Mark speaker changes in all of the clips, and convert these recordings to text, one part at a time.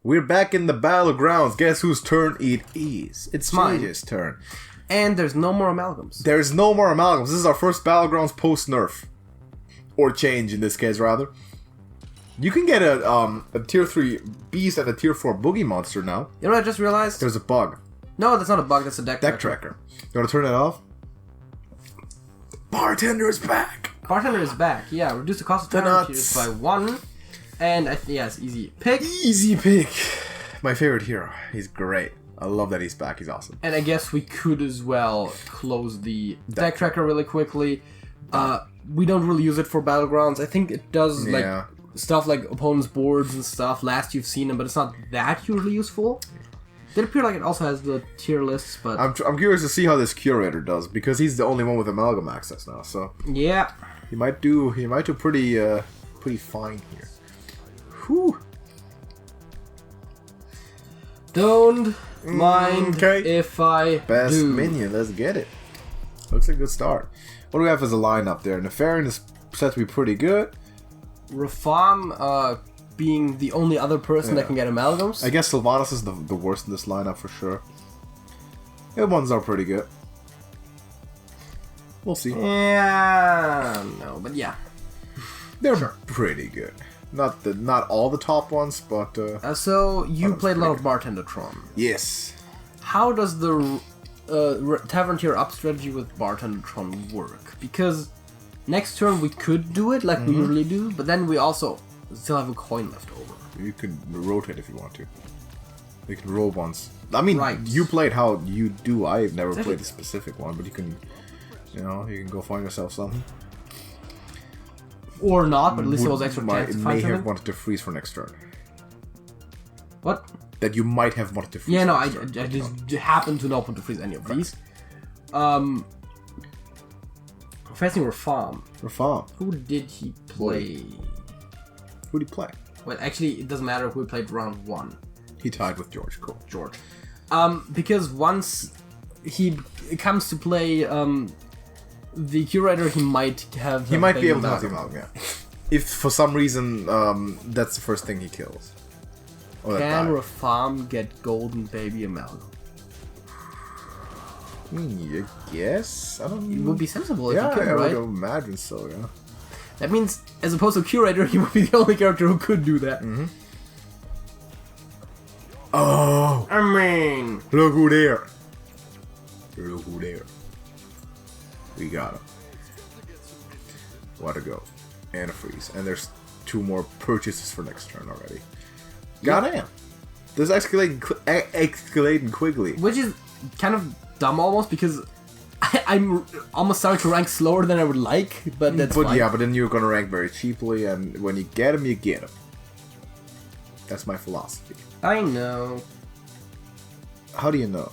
Speaker 1: We're back in the battlegrounds. Guess whose turn it is? It's
Speaker 2: mine.
Speaker 1: JJ's turn.
Speaker 2: And there's no more amalgams.
Speaker 1: There's no more amalgams. This is our first battlegrounds post-nerf. Or change in this case, rather. You can get a tier 3 beast and a tier 4 boogie monster now.
Speaker 2: You know what I just realized?
Speaker 1: There's a bug.
Speaker 2: No, that's not a bug, that's a deck
Speaker 1: tracker. You want to turn that off? Bartender is back!
Speaker 2: Bartender is back, yeah. Reduce the cost of turn by 1. And, yeah, it's easy pick.
Speaker 1: Easy pick. My favorite hero. He's great. I love that he's back. He's awesome.
Speaker 2: And I guess we could as well close the deck tracker really quickly. We don't really use it for Battlegrounds. I think it does, like, stuff like opponents' boards and stuff, last you've seen them, but it's not that hugely useful. It appears like it also has the tier lists, but...
Speaker 1: I'm curious to see how this curator does, because he's the only one with amalgam access now, so...
Speaker 2: Yeah.
Speaker 1: He might do pretty fine here. Whew.
Speaker 2: Don't mind if I
Speaker 1: Best minion, let's get it. Looks like a good start. What do we have as a lineup there? Nefarian is set to be pretty good.
Speaker 2: Rafam, being the only other person that can get amalgams.
Speaker 1: I guess Sylvanas is the worst in this lineup for sure. The other ones are pretty good. We'll see.
Speaker 2: Yeah, no, but yeah.
Speaker 1: They're pretty good. Not all the top ones, but...
Speaker 2: so, you played a lot of Bartendotron.
Speaker 1: Yes.
Speaker 2: How does the Tavern tier up strategy with Bartendotron work? Because next turn we could do it like we usually do, but then we also still have a coin left over.
Speaker 1: You can rotate if you want to. You can roll once. I mean, you played how you do. I've never played a specific one, but you can, you can go find yourself something.
Speaker 2: Or not, but at least it was extra chance to find
Speaker 1: may
Speaker 2: something.
Speaker 1: have wanted to freeze for next turn.
Speaker 2: What?
Speaker 1: That you might have wanted to freeze.
Speaker 2: Yeah, no, I just happened to not want to freeze any of these. Facing Rafam.
Speaker 1: Rafam.
Speaker 2: Who did he play?
Speaker 1: Who did he play?
Speaker 2: Well, actually, it doesn't matter who he played round 1.
Speaker 1: He tied with George. Cool.
Speaker 2: George. Because once he comes to play the curator, he might have...
Speaker 1: He might be able to have the amalgam, yeah. If for some reason that's the first thing he kills.
Speaker 2: Can Rafam get golden baby amalgam?
Speaker 1: I mean, I guess. I don't know.
Speaker 2: It would be sensible if he could, right?
Speaker 1: I would imagine so, yeah.
Speaker 2: That means, as opposed to curator, he would be the only character who could do that.
Speaker 1: Oh!
Speaker 2: I mean...
Speaker 1: Look who there! Look who there. We got him. What a go. And a freeze. And there's 2 more purchases for next turn already. Goddamn. This is escalating quickly.
Speaker 2: Which is kind of dumb almost, because I'm almost starting to rank slower than I would like, but that's fine.
Speaker 1: Yeah, but then you're gonna rank very cheaply, and when you get him, you get him. That's my philosophy.
Speaker 2: I know.
Speaker 1: How do you know?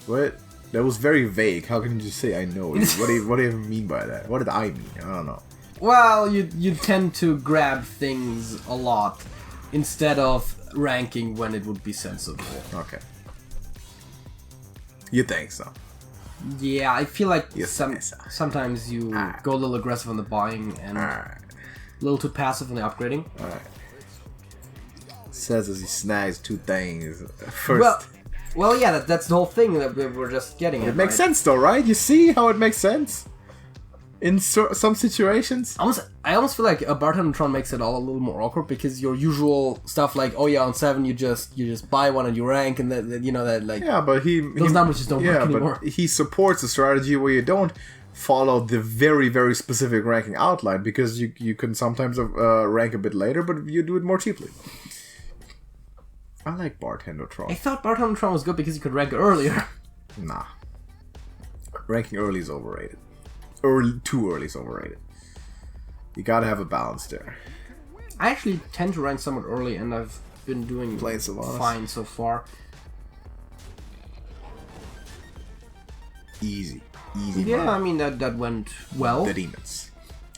Speaker 1: What? That was very vague. How can you just say I know? What do you even mean by that? What did I mean? I don't know.
Speaker 2: Well, you tend to grab things a lot instead of ranking when it would be sensible.
Speaker 1: Okay. You think so?
Speaker 2: Yeah, I feel like sometimes you go a little aggressive on the buying and a little too passive on the upgrading.
Speaker 1: Alright. Says as he snags 2 things. First.
Speaker 2: Well, yeah, that's the whole thing that we're just getting at.
Speaker 1: It makes sense though, right? You see how it makes sense? In some situations?
Speaker 2: I almost feel like a Bartendotron makes it all a little more awkward, because your usual stuff like, oh yeah, on 7 you just buy one and you rank, and that like...
Speaker 1: Yeah, but those
Speaker 2: numbers just don't work anymore.
Speaker 1: But he supports a strategy where you don't follow the very, very specific ranking outline, because you can sometimes rank a bit later, but you do it more cheaply. I like Bartendotron.
Speaker 2: I thought Bartendotron was good because you could rank earlier.
Speaker 1: Nah. Ranking early is overrated. Too early is overrated. You gotta have a balance there.
Speaker 2: I actually tend to rank somewhat early, and I've been doing fine so far.
Speaker 1: Easy.
Speaker 2: Yeah, I mean, that went well.
Speaker 1: The demons.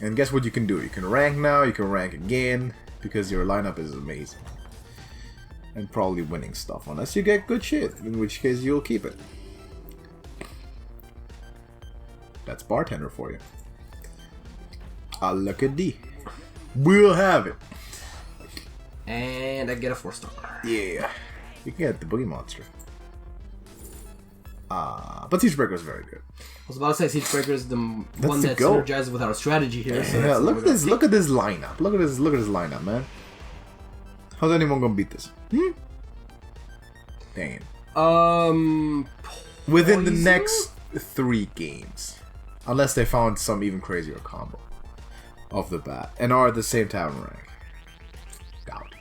Speaker 1: And guess what you can do? You can rank now, you can rank again, because your lineup is amazing. And probably winning stuff, unless you get good shit, in which case you'll keep it. That's Bartender for you. Look at D. We'll have it.
Speaker 2: And I get a 4-star.
Speaker 1: Yeah. You can get the Boogie Monster. But Siegebreaker is very good.
Speaker 2: I was about to say Siegebreaker is the one that synergizes with our strategy here. So
Speaker 1: yeah, look at this. Look at this lineup. Look at this lineup, man. How's anyone gonna beat this? Dang it. Within the next 3 games, unless they found some even crazier combo off the bat and are at the same time rank. Doubt.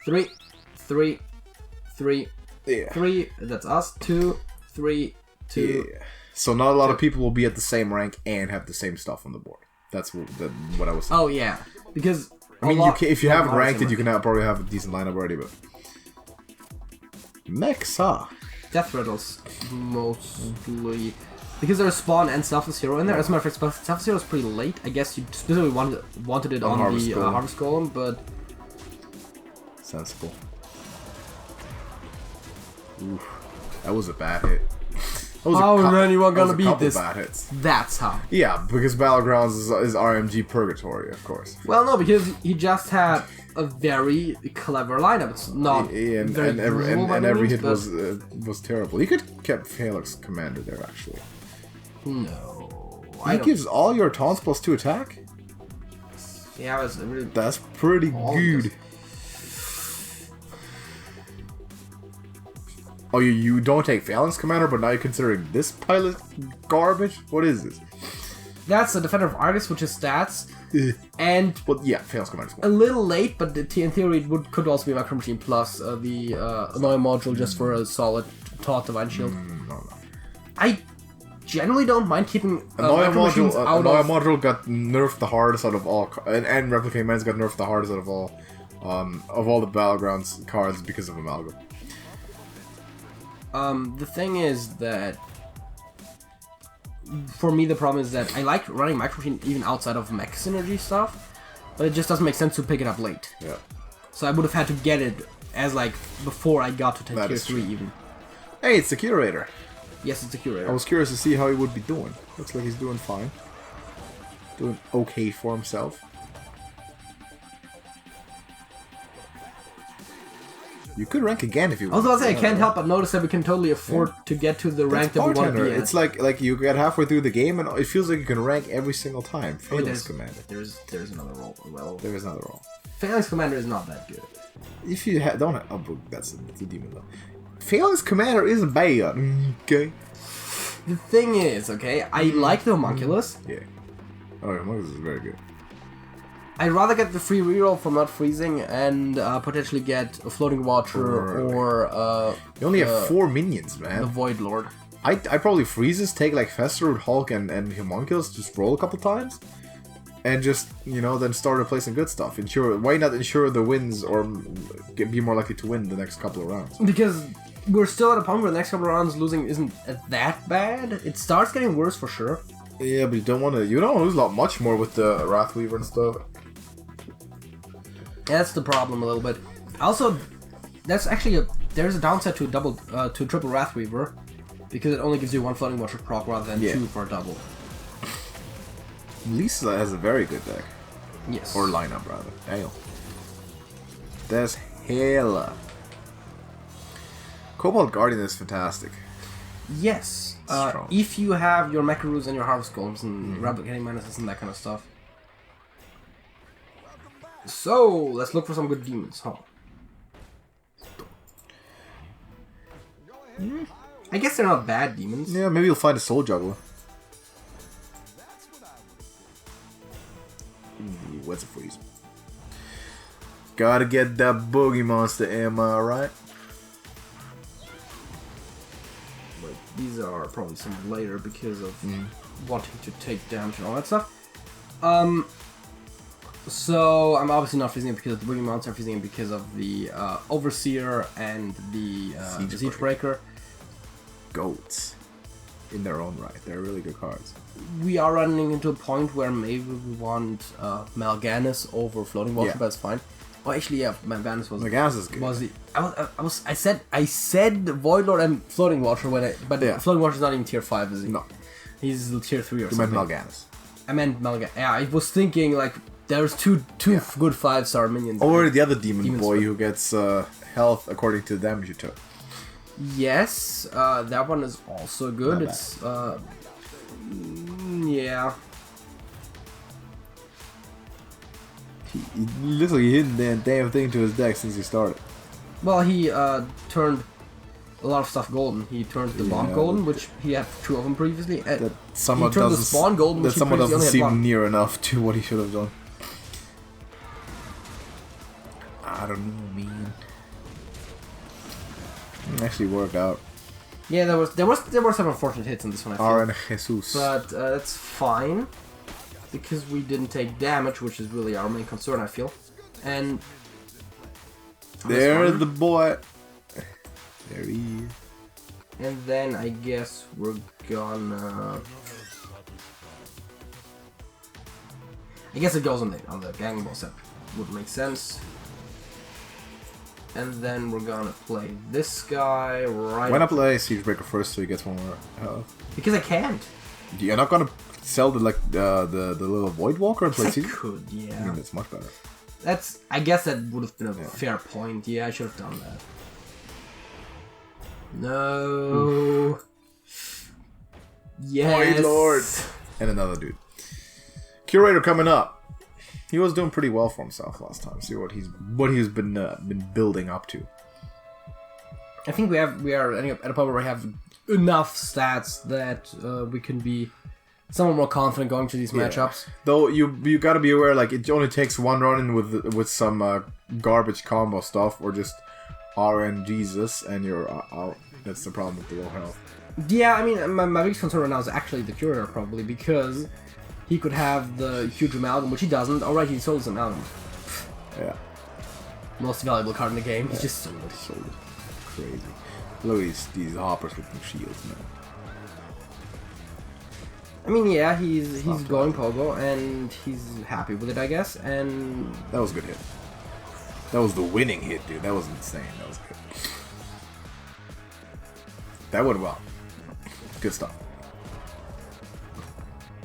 Speaker 2: 3, 3, 3.
Speaker 1: Yeah.
Speaker 2: 3, that's us. 2, 3, 2.
Speaker 1: Yeah. So not a lot of people will be at the same rank and have the same stuff on the board. That's what I was saying.
Speaker 2: Oh yeah, because
Speaker 1: I mean, if you haven't ranked it, you can probably have a decent lineup already, but Mexa.
Speaker 2: Death Riddles mostly because there's Spawn and Selfless Hero in there. As a matter of fact, Selfless Hero is pretty late. I guess you specifically wanted it on the Harvest Golem, but
Speaker 1: sensible. Oof, that was a bad hit.
Speaker 2: How is anyone gonna beat this?
Speaker 1: Bad hits.
Speaker 2: That's how.
Speaker 1: Yeah, because Battlegrounds is RMG Purgatory, of course.
Speaker 2: Well, no, because he just had a very clever lineup. It's not
Speaker 1: and every hit was terrible. You could have kept Phalanx Commander there, actually.
Speaker 2: No,
Speaker 1: he gives all your taunts +2 attack.
Speaker 2: Yeah, it's really
Speaker 1: that's pretty good. Oh, you don't take Phalanx Commander, but now you're considering this pilot garbage? What is this?
Speaker 2: That's a Defender of Argus, which is stats. And
Speaker 1: well, yeah, Phalanx Commander.
Speaker 2: A little late, but in theory it could also be Macro Machine plus the Annoy module just for a solid Taunt Divine Shield.
Speaker 1: No.
Speaker 2: I generally don't mind keeping
Speaker 1: Annoy module got nerfed the hardest out of all, and Replicate Man's got nerfed the hardest out of all the Battlegrounds cards because of Amalgam.
Speaker 2: The thing is that for me the problem is that I like running Micro Machine even outside of mech synergy stuff, but it just doesn't make sense to pick it up late.
Speaker 1: Yeah.
Speaker 2: So I would have had to get it as like before I got to tier 3 even.
Speaker 1: Hey, it's the Curator.
Speaker 2: Yes, it's the Curator.
Speaker 1: I was curious to see how he would be doing. Looks like he's doing fine. Doing okay for himself. You could rank again if you want.
Speaker 2: I was about to say, I can't help but notice that we can totally afford to get to the rank that we want to be at.
Speaker 1: It's like you get halfway through the game and it feels like you can rank every single time. Phalanx Commander.
Speaker 2: There's another role. Well,
Speaker 1: there is another role.
Speaker 2: Phalanx Commander is not that good.
Speaker 1: If you don't have... Oh, that's a demon though. Phalanx Commander isn't bad. Okay.
Speaker 2: The thing is, okay, I like the Homunculus.
Speaker 1: Yeah. Oh, the Homunculus is very good.
Speaker 2: I'd rather get the free reroll from not freezing and potentially get a Floating Watcher or
Speaker 1: you only have 4 minions, man.
Speaker 2: The Void Lord.
Speaker 1: I probably freezes, take like Festerroot, Hulk, and Homunculus, just roll a couple times, and just, you know, then start replacing good stuff. Why not ensure the wins or be more likely to win the next couple of rounds?
Speaker 2: Because we're still at a point where the next couple of rounds losing isn't that bad. It starts getting worse for sure.
Speaker 1: Yeah, but you don't want to lose a lot much more with the Wrathweaver and stuff.
Speaker 2: That's the problem a little bit. Also, there's a downside to triple Wrathweaver, because it only gives you 1 Floating Watcher proc rather than 2 for a double.
Speaker 1: Lisa has a very good deck.
Speaker 2: Yes.
Speaker 1: Or lineup rather. Damn. That's hella. Cobalt Guardian is fantastic.
Speaker 2: Yes. If you have your Macaroos and your Harvest Golems and Replicating Menaces and that kind of stuff. So, let's look for some good demons, huh? I guess they're not bad demons.
Speaker 1: Yeah, maybe you'll find a Soul Juggler. Ooh, what's a freeze? Gotta get that Boogie Monster, am I right?
Speaker 2: But these are probably some later because of wanting to take damage and all that stuff. So, I'm obviously not freezing it because of the Boogie Monster, I'm freezing it because of the Overseer and the Siegebreaker.
Speaker 1: Goats. In their own right. They're really good cards.
Speaker 2: We are running into a point where maybe we want Mal'Ganis over Floating Watcher, but it's fine. Oh, actually, yeah, Mal'Ganis was...
Speaker 1: Mal'Ganis is good.
Speaker 2: I said Void Lord and Floating Watcher, Floating Watcher's not even tier 5, is he?
Speaker 1: No.
Speaker 2: He's tier 3 or
Speaker 1: you
Speaker 2: something.
Speaker 1: You meant Mal'Ganis.
Speaker 2: I meant Mal'Ganis. Yeah, I was thinking, like... There's two good 5-star minions.
Speaker 1: Or the other demon boy who gets health according to the damage you took.
Speaker 2: Yes, that one is also good. It's yeah.
Speaker 1: He looks like he hidden that damn thing to his deck since he started.
Speaker 2: Well, he turned a lot of stuff golden. He turned the bomb golden, which he had 2 of them previously.
Speaker 1: That someone
Speaker 2: he turned the spawn golden, which
Speaker 1: someone doesn't seem
Speaker 2: had 1.
Speaker 1: near enough to what he should have done. I don't know, man. Actually worked out.
Speaker 2: Yeah, there were some unfortunate hits in this one. I feel.
Speaker 1: Aaron Jesus.
Speaker 2: But that's fine because we didn't take damage, which is really our main concern. I feel. And
Speaker 1: there's the boy. There he is.
Speaker 2: And then I guess we're gonna. I guess it goes on the gang boss set. Would make sense. And then we're gonna play this guy right.
Speaker 1: Why not play Siegebreaker first so he gets 1 more health?
Speaker 2: Because I can't.
Speaker 1: You're not gonna sell the little Void Walker and play Siege?
Speaker 2: I could, yeah.
Speaker 1: I mean, it's much better.
Speaker 2: I guess that would have been a fair point. Yeah, I should have done that. No. Yes.
Speaker 1: Void Lord. And another dude. Curator coming up. He was doing pretty well for himself last time. See what he's been building up to.
Speaker 2: I think we are at a point where we have enough stats that we can be somewhat more confident going to these matchups.
Speaker 1: Though you gotta be aware, like it only takes 1 run-in with some garbage combo stuff or just RN Jesus and you're out. That's the problem with the low health.
Speaker 2: Yeah, I mean my biggest concern right now is actually the Curator probably because he could have the huge Amalgam, which he doesn't. Alright, he sold his Amalgam.
Speaker 1: Yeah.
Speaker 2: Most valuable card in the game.
Speaker 1: Yeah.
Speaker 2: He just sold it.
Speaker 1: Crazy. Look at these hoppers with new shields, man.
Speaker 2: I mean, yeah, he's going pogo, and he's happy with it, I guess, and...
Speaker 1: That was a good hit. That was the winning hit, dude. That was insane. That was good. That went well. Good stuff.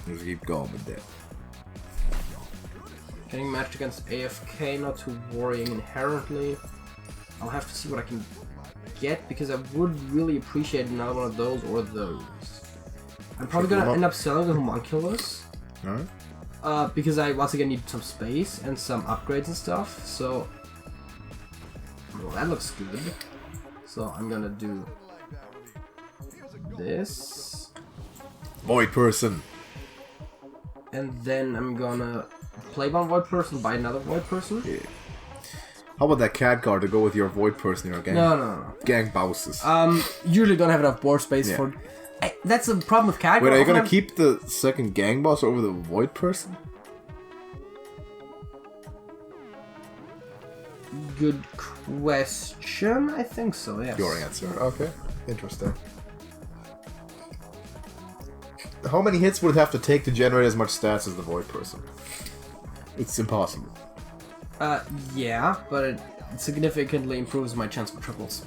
Speaker 1: Let's keep going with that.
Speaker 2: Getting matched against AFK, not too worrying inherently. I'll have to see what I can get, because I would really appreciate another one of those or those. I'm probably gonna end up selling the Homunculus.
Speaker 1: Alright.
Speaker 2: Because I once again need some space and some upgrades and stuff, so... Well, that looks good. So I'm gonna do... this.
Speaker 1: Void Person.
Speaker 2: And then I'm gonna play one Void Person, buy another Void Person.
Speaker 1: Yeah. How about that cat card to go with your Void Person in your gang?
Speaker 2: No.
Speaker 1: Gang bosses.
Speaker 2: Usually don't have enough board space for... that's the problem with cat cards.
Speaker 1: Wait, are you gonna keep the second gang boss over the Void Person?
Speaker 2: Good question. I think so, yes.
Speaker 1: Your answer. Okay. Interesting. How many hits would it have to take to generate as much stats as the Void Person? It's impossible.
Speaker 2: Yeah, but it significantly improves my chance for triples.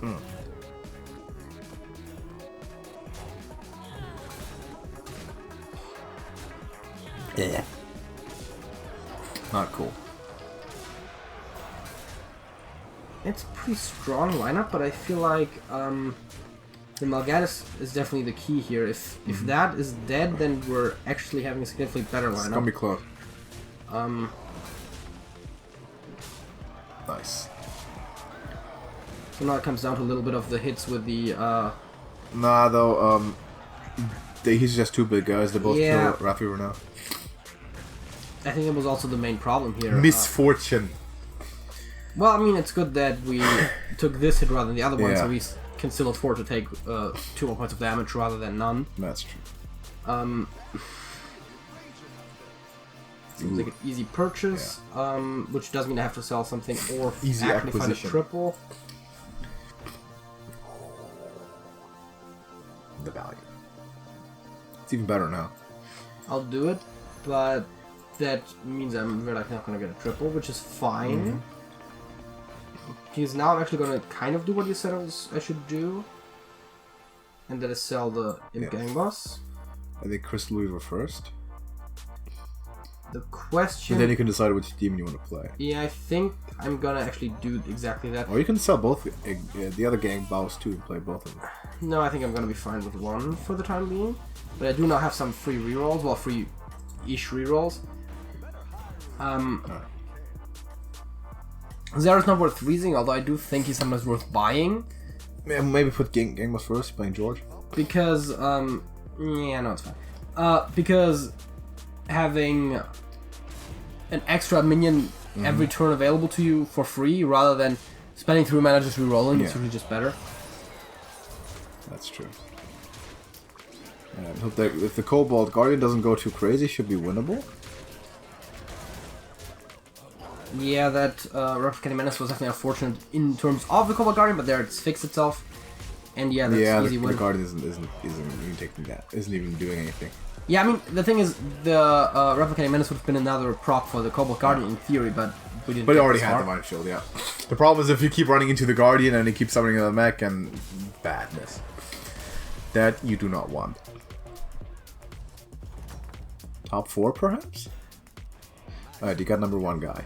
Speaker 1: Yeah. Not cool.
Speaker 2: It's a pretty strong lineup, but I feel like the Malganis is definitely the key here. If that is dead, then we're actually having a significantly better lineup.
Speaker 1: It's gonna be close.
Speaker 2: Nice. So now it comes down to a little bit of the hits with the...
Speaker 1: Nah, though, he's just two big guys. They both kill Wrathweaver now.
Speaker 2: I think it was also the main problem here.
Speaker 1: Misfortune.
Speaker 2: Well, I mean, it's good that we took this hit rather than the other one, so we can still afford to take 2 more points of damage rather than none.
Speaker 1: That's true.
Speaker 2: Seems like an easy purchase, which does mean I have to sell something or
Speaker 1: easy
Speaker 2: actually find a
Speaker 1: acquisition.
Speaker 2: triple.
Speaker 1: The value. It's even better now.
Speaker 2: I'll do it, but that means I'm very likely not going to get a triple, which is fine. Because now I'm actually going to kind of do what you said I should do. And that is sell the Imp Gang Boss.
Speaker 1: I think Crystal Weaver first.
Speaker 2: The question...
Speaker 1: And then you can decide which demon you want to play.
Speaker 2: Yeah, I think I'm gonna actually do exactly that.
Speaker 1: Or you can sell both the other gang bows too and play both of them.
Speaker 2: No, I think I'm gonna be fine with one for the time being. But I do now have some free rerolls, well, free-ish rerolls. Zera's not worth freezing, although I do think he's sometimes worth buying.
Speaker 1: Yeah, maybe put gang boss first, playing George.
Speaker 2: Because, yeah, no, it's fine. Because having an extra minion every turn available to you for free, rather than spending 3 mana just rerolling, it's usually just better.
Speaker 1: That's true. And hope that if the Cobalt Guardian doesn't go too crazy, should be winnable.
Speaker 2: Yeah, that Replicating Menace was definitely unfortunate in terms of the Cobalt Guardian, but there it's fixed itself. And yeah, that's easy win.
Speaker 1: The Guardian isn't even taking that. Isn't even doing anything.
Speaker 2: Yeah, I mean, the thing is, the Replicating Menace would have been another proc for the Cobalt Guardian in theory, but we didn't.
Speaker 1: But it already had the Mind Shield, yeah. The problem is if you keep running into the Guardian and he keeps summoning the mech and badness. That you do not want. Top 4, perhaps? Alright, you got number 1 guy.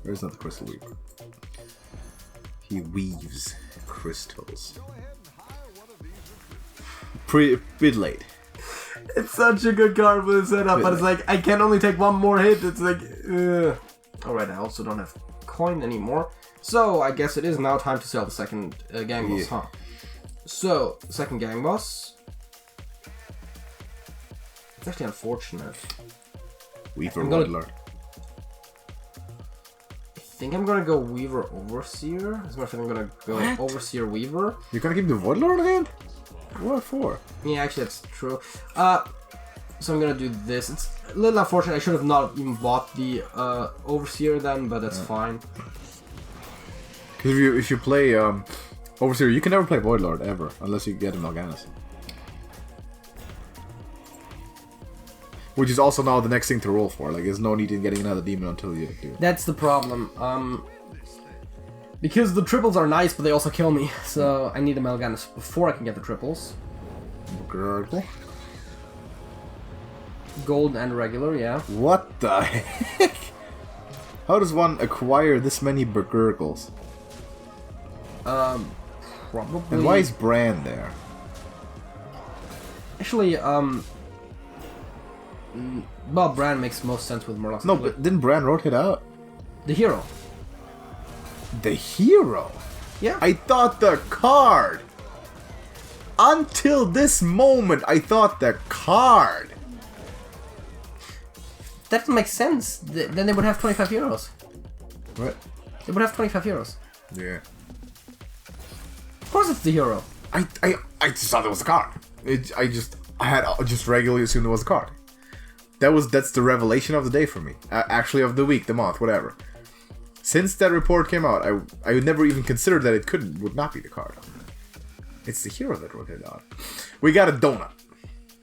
Speaker 1: Where's not the Crystal Weaver? He weaves crystals. Bit late.
Speaker 2: It's such a good card with the setup, but it's like, I can only take one more hit. It's like, Alright, I also don't have coin anymore. So, I guess it is now time to sell the second gang boss, huh? So, second gang boss. It's actually unfortunate.
Speaker 1: Weaver Warlord.
Speaker 2: I think I'm gonna go Weaver Overseer. As a matter of fact, I'm gonna go Overseer Weaver.
Speaker 1: You're gonna keep the Void Lord again? What for?
Speaker 2: Yeah, actually that's true. So I'm gonna do this. It's a little unfortunate. I should have not even bought the Overseer then, but that's fine.
Speaker 1: Because if you play Overseer, you can never play Void Lord ever unless you get Amalgams. Which is also now the next thing to roll for. Like, there's no need in getting another demon until you do.
Speaker 2: That's the problem. Because the triples are nice, but they also kill me. So I need Amalgams before I can get the triples.
Speaker 1: Gurgle.
Speaker 2: Gold and regular, yeah.
Speaker 1: What the heck? How does one acquire this many Gurgles?
Speaker 2: Probably.
Speaker 1: And why is Bran there?
Speaker 2: Actually, well, Bran makes most sense with Murlocs.
Speaker 1: No, but didn't Bran rotate out?
Speaker 2: The hero.
Speaker 1: The hero?
Speaker 2: Yeah.
Speaker 1: I thought the card. Until this moment, I thought the card.
Speaker 2: That doesn't make sense. Then they would have 25 euros.
Speaker 1: What?
Speaker 2: They would have 25 euros.
Speaker 1: Yeah.
Speaker 2: Of course it's the hero.
Speaker 1: I just thought it was a card. I just regularly assumed it was a card. That's the revelation of the day for me. Actually, of the week, the month, whatever. Since that report came out, I would never even consider that it would not be the card. It's the hero that wrote it out. We got a donut.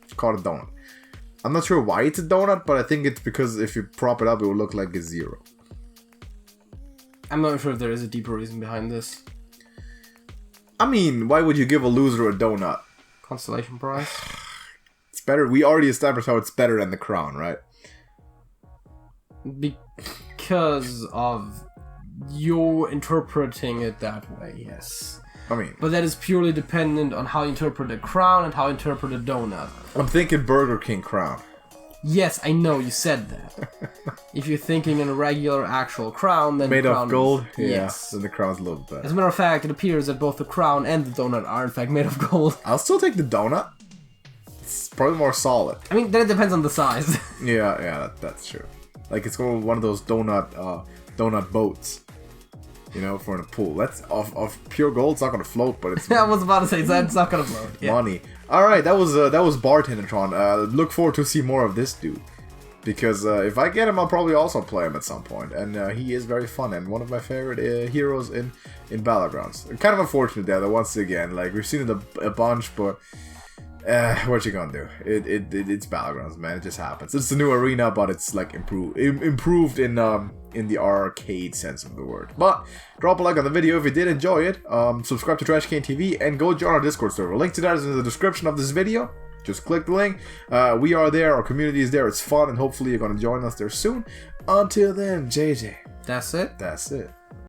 Speaker 1: It's called a donut. I'm not sure why it's a donut, but I think it's because if you prop it up, it will look like a 0.
Speaker 2: I'm not sure if there is a deeper reason behind this.
Speaker 1: I mean, why would you give a loser a donut?
Speaker 2: Constellation prize.
Speaker 1: It's better. We already established how it's better than the crown, right?
Speaker 2: Because of you interpreting it that way, yes.
Speaker 1: I mean,
Speaker 2: but that is purely dependent on how you interpret a crown and how you interpret a donut.
Speaker 1: I'm thinking Burger King crown.
Speaker 2: Yes, I know, you said that. If you're thinking in a regular actual crown, then
Speaker 1: made
Speaker 2: the crown
Speaker 1: of gold?
Speaker 2: Is,
Speaker 1: yes. Then the crown's a little better.
Speaker 2: As a matter of fact, it appears that both the crown and the donut are in fact made of gold.
Speaker 1: I'll still take the donut. It's probably more solid.
Speaker 2: I mean, then it depends on the size.
Speaker 1: yeah, that's true. Like, it's one of those donut boats. You know, for in a pool. That's of pure gold. It's not gonna float, but it's.
Speaker 2: I was about to say it's not gonna float. Yeah.
Speaker 1: Money. All right, that was Bartendotron. Look forward to see more of this dude, because if I get him, I'll probably also play him at some point, and he is very fun and one of my favorite heroes in Battlegrounds. Kind of unfortunate that once again, like we've seen it a bunch, but. What you gonna do? It's Battlegrounds, man. It just happens. It's a new arena, but it's like improved in the arcade sense of the word. But drop a like on the video if you did enjoy it. Subscribe to TrashcanTV and go join our Discord server. Link to that is in the description of this video. Just click the link. We are there. Our community is there. It's fun, and hopefully you're going to join us there soon. Until then, JJ.
Speaker 2: That's it.
Speaker 1: That's it.